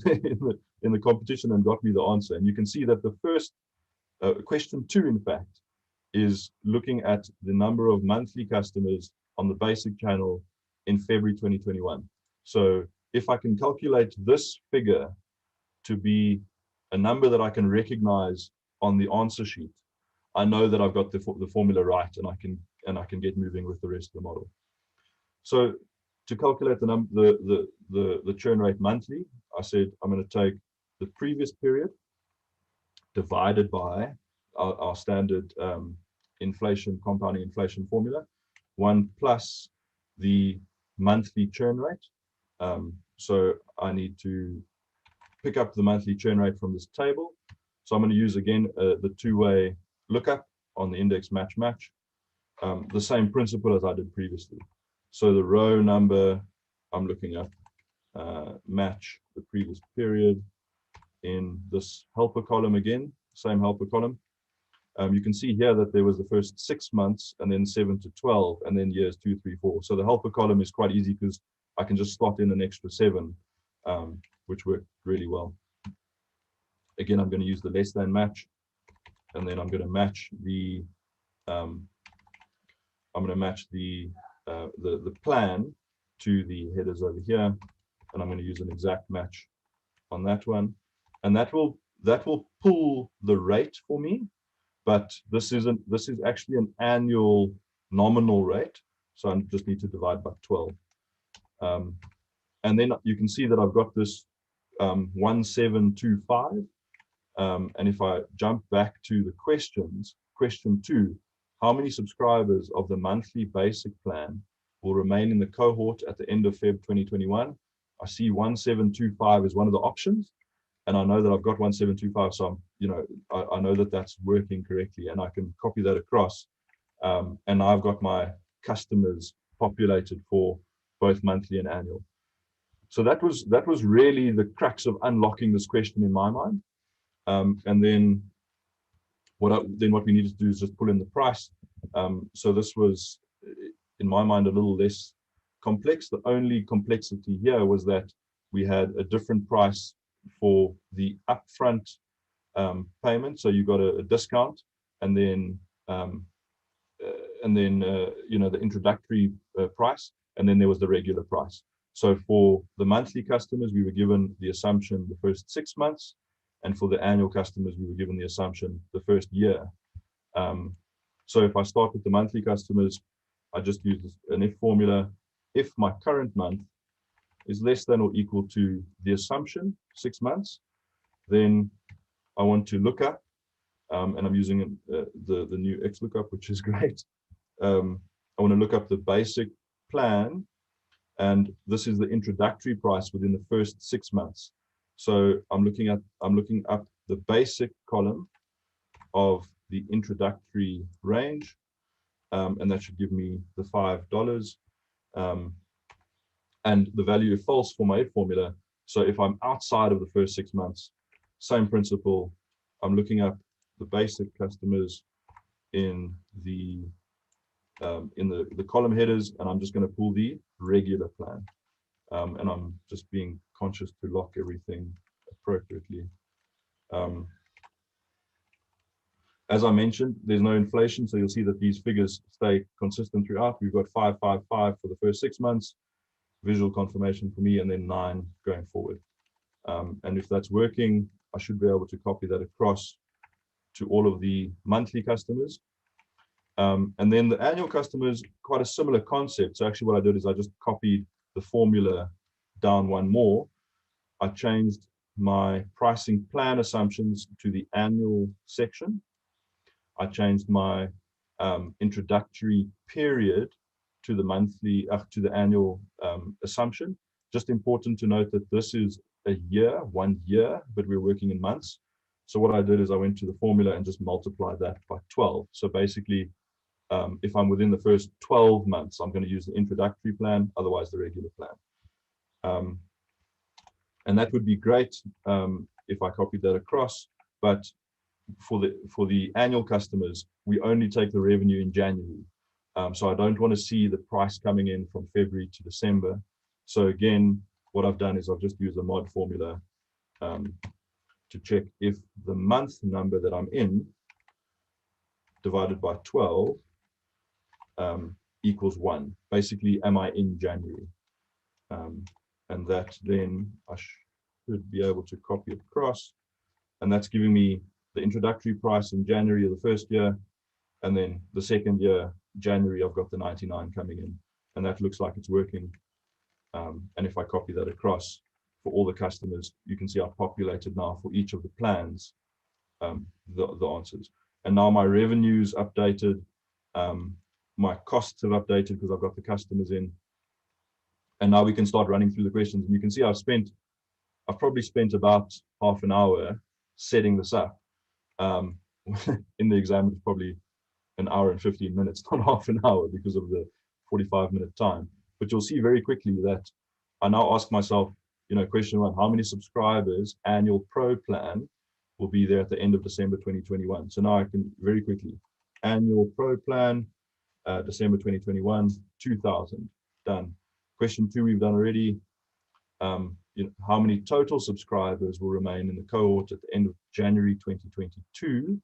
the competition and got me the answer. And you can see that the first question 2, in fact, is looking at the number of monthly customers on the basic channel in February 2021. So if I can calculate this figure to be a number that I can recognize on the answer sheet, I know that I've got the formula right, and I can get moving with the rest of the model. So to calculate the churn rate monthly, I said I'm going to take the previous period divided by our standard compounding inflation formula, 1 plus the monthly churn rate. So I need to pick up the monthly churn rate from this table. So I'm going to use again the two-way lookup on the index match, the same principle as I did previously. So the row number I'm looking at match the previous period in this helper column again, same helper column. You can see here that there was the first 6 months, and then 7 to 12, and then years 2, 3, 4. So the helper column is quite easy because I can just slot in an extra 7, which worked really well. Again, I'm going to use the less than match, and then I'm going to match the the plan to the headers over here, and I'm going to use an exact match on that one, and that will pull the rate for me. But this is actually an annual nominal rate, so I just need to divide by 12. And then you can see that I've got this 1725. And if I jump back to the questions, question 2, how many subscribers of the monthly basic plan will remain in the cohort at the end of Feb 2021? I see 1725 is one of the options, and I know that I've got 1725, so I know that that's working correctly, and I can copy that across, and I've got my customers populated for both monthly and annual. So that was really the crux of unlocking this question in my mind. And then what we needed to do is just pull in the price. So this was, in my mind, a little less complex. The only complexity here was that we had a different price for the upfront payment. So you got a discount, and then the introductory price, and then there was the regular price. So for the monthly customers, we were given the assumption the first 6 months, and for the annual customers, we were given the assumption the first year. So if I start with the monthly customers, I just use an if formula. If my current month is less than or equal to the assumption, 6 months, then I want to look up, and I'm using the new XLOOKUP, which is great. I want to look up the basic plan And this is the introductory price within the first 6 months. So I'm looking up the basic column of the introductory range, and that should give me the $5. And the value of false for my formula. So if I'm outside of the first 6 months, same principle, I'm looking up the basic customers in the column headers, and I'm just going to pull the regular plan. And I'm just being conscious to lock everything appropriately. As I mentioned, there's no inflation, so you'll see that these figures stay consistent throughout. We've got 555 for the first 6 months, visual confirmation for me, and then 9 going forward. And if that's working, I should be able to copy that across to all of the monthly customers. And then the annual customers, quite a similar concept. So actually what I did is I just copied the formula down one more. I changed my pricing plan assumptions to the annual section. I changed my introductory period to the monthly, to the annual assumption. Just important to note that this is a year, 1 year, but we're working in months. So what I did is I went to the formula and just multiplied that by 12. So basically, if I'm within the first 12 months, I'm going to use the introductory plan, otherwise the regular plan. And that would be great if I copied that across. But for the annual customers, we only take the revenue in January. So I don't want to see the price coming in from February to December. So again, what I've done is I've just used a mod formula to check if the month number that I'm in divided by 12 equals 1. Basically, am I in January? And that then I should be able to copy it across. And that's giving me the introductory price in January of the first year. And then the second year, January, I've got the 99 coming in. And that looks like it's working. And if I copy that across for all the customers, you can see I've populated now for each of the plans, the answers. And now my revenue's updated. My costs have updated because I've got the customers in. And now we can start running through the questions. And you can see I've probably spent about half an hour setting this up. In the exam, it's probably an hour and 15 minutes, not half an hour because of the 45-minute time. But you'll see very quickly that I now ask myself, question 1, how many subscribers annual pro plan will be there at the end of December 2021? So now I can very quickly, annual pro plan, December 2021, 2,000, done. Question 2 we've done already. How many total subscribers will remain in the cohort at the end of January 2022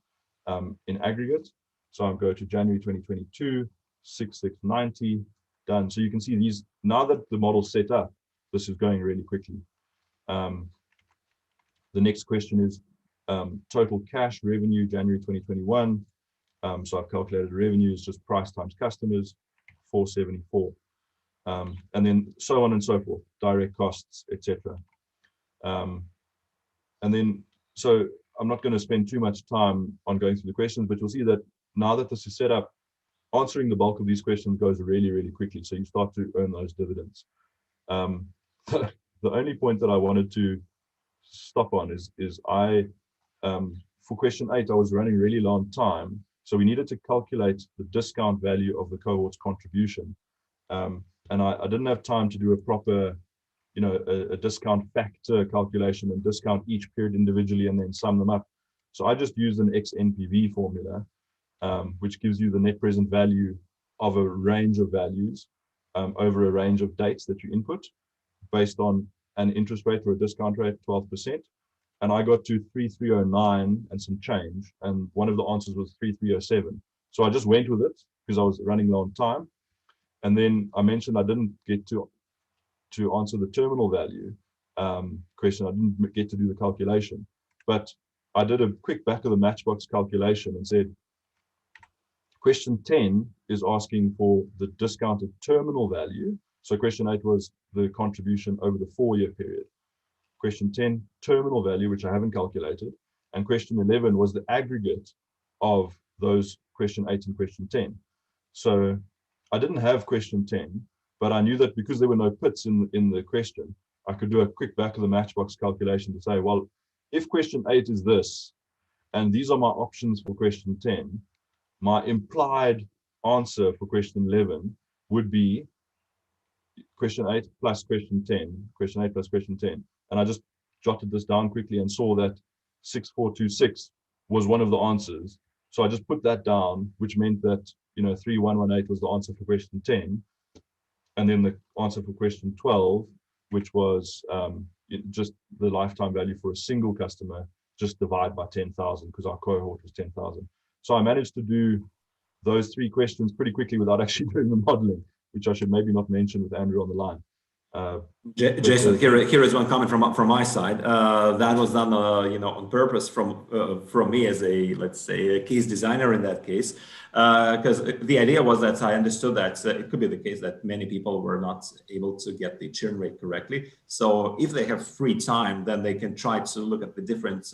in aggregate? So I'll go to January 2022, 6,690, done. So you can see these, now that the model's set up, this is going really quickly. The next question is total cash revenue, January 2021. So I've calculated revenue is just price times customers, 474. And then so on and so forth, direct costs, etc. And then, so I'm not going to spend too much time on going through the questions, but you'll see that now that this is set up, answering the bulk of these questions goes really, really quickly. So you start to earn those dividends. The only point that I wanted to stop on is for question 8, I was running really long time. So we needed to calculate the discount value of the cohort's contribution. And I didn't have time to do a proper, a discount factor calculation and discount each period individually and then sum them up. So I just used an XNPV formula, which gives you the net present value of a range of values over a range of dates that you input based on an interest rate or a discount rate, 12%. And I got to 3,309 and some change. And one of the answers was 3,307. So I just went with it because I was running low on time. And then I mentioned I didn't get to answer the terminal value question. I didn't get to do the calculation, but I did a quick back of the matchbox calculation and said, question 10 is asking for the discounted terminal value. So question 8 was the contribution over the 4-year period. Question 10, terminal value, which I haven't calculated. And question 11 was the aggregate of those question 8 and question 10. So I didn't have question 10. but I knew that because there were no pits in the question, I could do a quick back of the matchbox calculation to say, well, if question 8 is this, and these are my options for question 10, my implied answer for question 11 would be question 8 plus question 10, question 8 plus question 10. And I just jotted this down quickly and saw that 6426 was one of the answers. So I just put that down, which meant that, 3118 was the answer for question 10. And then the answer for question 12, which was just the lifetime value for a single customer, just divide by 10,000 because our cohort was 10,000. So I managed to do those 3 questions pretty quickly without actually doing the modeling, which I should maybe not mention with Andrew on the line. Jason, here is one comment from my side. That was done, on purpose from me as a, let's say, a case designer in that case, because the idea was that I understood that it could be the case that many people were not able to get the churn rate correctly. So if they have free time, then they can try to look at the different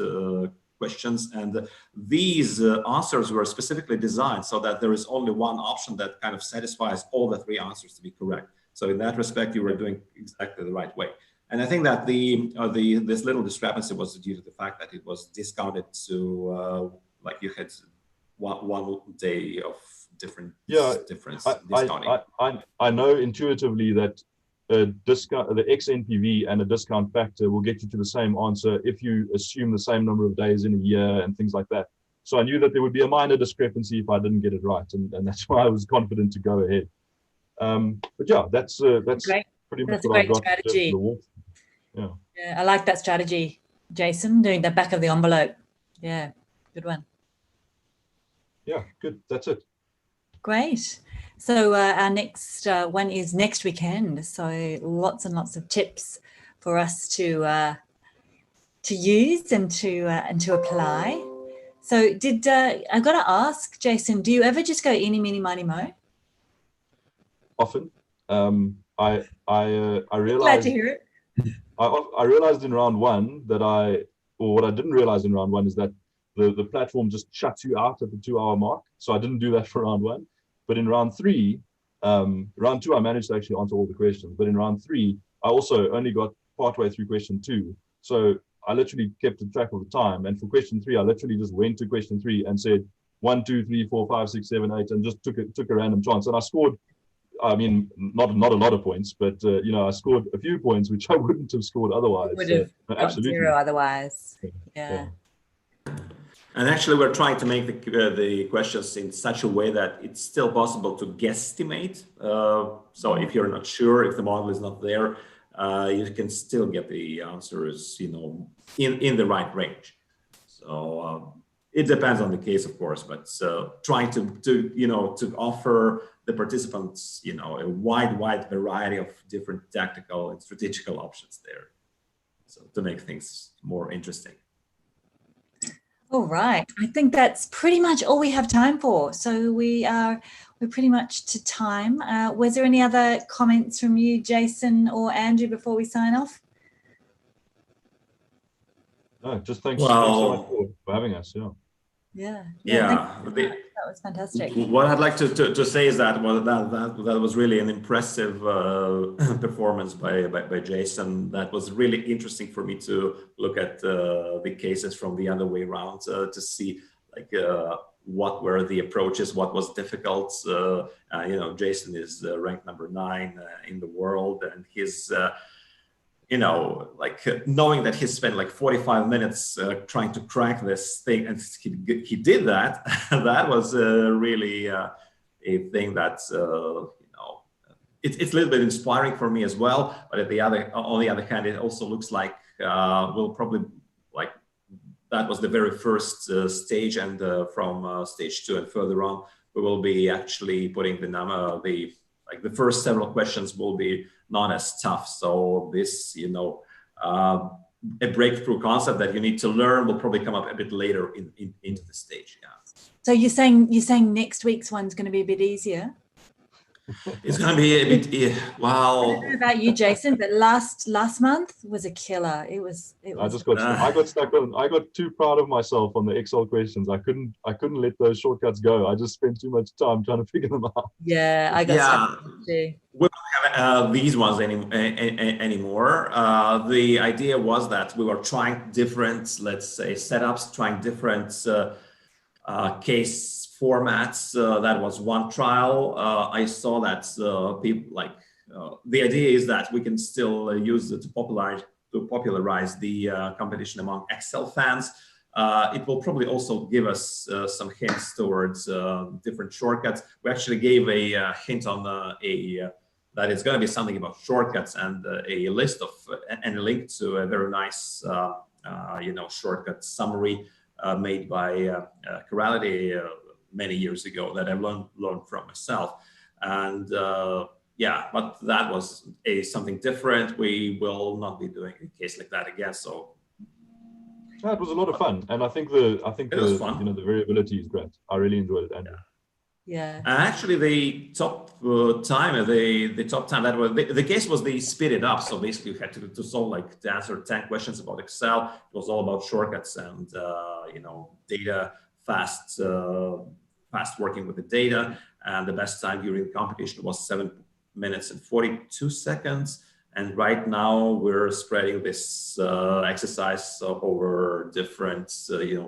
questions, and these answers were specifically designed so that there is only one option that kind of satisfies all the 3 answers to be correct. So in that respect, you were doing exactly the right way. And I think that this little discrepancy was due to the fact that it was discounted to like you had one day of difference. Discounting. I know intuitively that a discount, the XNPV and a discount factor will get you to the same answer if you assume the same number of days in a year and things like that. So I knew that there would be a minor discrepancy if I didn't get it right, and that's why I was confident to go ahead. But yeah, that's great. Pretty much that's what a I've great got. Strategy. Yeah, I like that strategy, Jason, doing the back of the envelope. Yeah, good one. Yeah, good. That's it. Great. So our next one is next weekend. So lots and lots of tips for us to use and to apply. So I've got to ask, Jason, do you ever just go eeny, meeny, miny, mo? Often. I realized. Glad to hear it. I realized in round 1 what I didn't realize in round 1 is that the platform just shuts you out at the 2-hour mark. So I didn't do that for round 1. But in round 3, round 2, I managed to actually answer all the questions. But in round 3, I also only got partway through question 2. So I literally kept track of the time. And for question 3, I literally just went to question 3 and said 1, 2, 3, 4, 5, 6, 7, 8, and just took a random chance. And I scored, I mean, not a lot of points, but I scored a few points which I wouldn't have scored otherwise. Would have got 0 otherwise. Yeah. And actually, we're trying to make the questions in such a way that it's still possible to guesstimate. So if you're not sure, if the model is not there, you can still get the answers, in the right range. So it depends on the case, of course, but trying to offer the participants, a wide variety of different tactical and strategical options there. So to make things more interesting. All right. I think that's pretty much all we have time for. So we're pretty much to time. Was there any other comments from you, Jason or Andrew, before we sign off? No, just thanks so much for having us. Yeah. That was fantastic. What I'd like to say is that that was really an impressive performance by Jason. That was really interesting for me to look at the cases from the other way around to see what were the approaches, what was difficult. Jason is ranked number 9 in the world, and his knowing that he spent 45 minutes trying to crack this thing, and he did that. That was really a thing that's it's a little bit inspiring for me as well. But on the other hand, it also looks like we'll probably that was the very first stage, and from stage 2 and further on, we will be actually putting the first several questions will be not as tough. So this, a breakthrough concept that you need to learn will probably come up a bit later into the stage. Yeah. So you're saying next week's one's going to be a bit easier? It's going to be a bit, I well, don't know about you, Jason, but last month was a killer. It was. I got stuck on. I got too proud of myself on the Excel questions. I couldn't let those shortcuts go. I just spent too much time trying to figure them out. Yeah, I got stuck too. We don't have these ones anymore. The idea was that we were trying different, let's say, setups, trying different case formats. That was one trial. I saw that people like the idea is that we can still use it to popularize the competition among Excel fans. It will probably also give us some hints towards different shortcuts. We actually gave a hint on that it's going to be something about shortcuts and a list of and a link to a very nice shortcut summary made by Corality many years ago that I've learned from myself. And yeah, but that was something different. We will not be doing a case like that again. So yeah, it was a lot of fun, and I think the the variability is great. I really enjoyed it, Andrew. Yeah. And actually, the top time, the top time that was the case was they speed it up. So basically, you had to solve to answer 10 questions about Excel. It was all about shortcuts and data, fast working with the data. And the best time during the competition was 7 minutes and 42 seconds. And right now we're spreading this exercise over different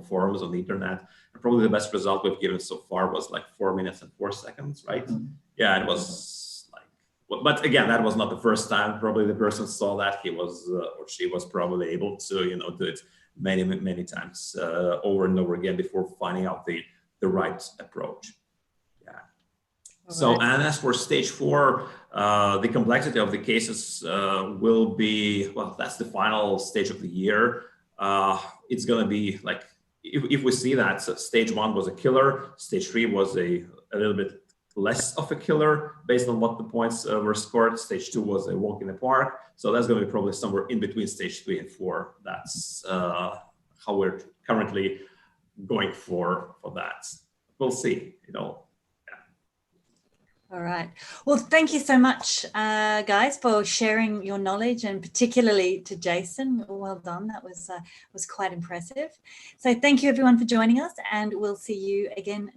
forums on the internet. And probably the best result we've given so far was 4 minutes and 4 seconds, right? Yeah, it was but again, that was not the first time. Probably the person saw that he was or she was probably able to do it many times over and over again before finding out the right approach. Yeah. So, and as for stage 4, the complexity of the cases will be, well, that's the final stage of the year. It's going to be if we see that stage 1 was a killer, stage 3 was a little bit less of a killer based on what the points were scored. Stage 2 was a walk in the park. So that's going to be probably somewhere in between stage 3 and 4. That's how we're currently going for that. We'll see, All right. Well, thank you so much, guys, for sharing your knowledge, and particularly to Jason. Well done. That was quite impressive. So thank you, everyone, for joining us, and we'll see you again next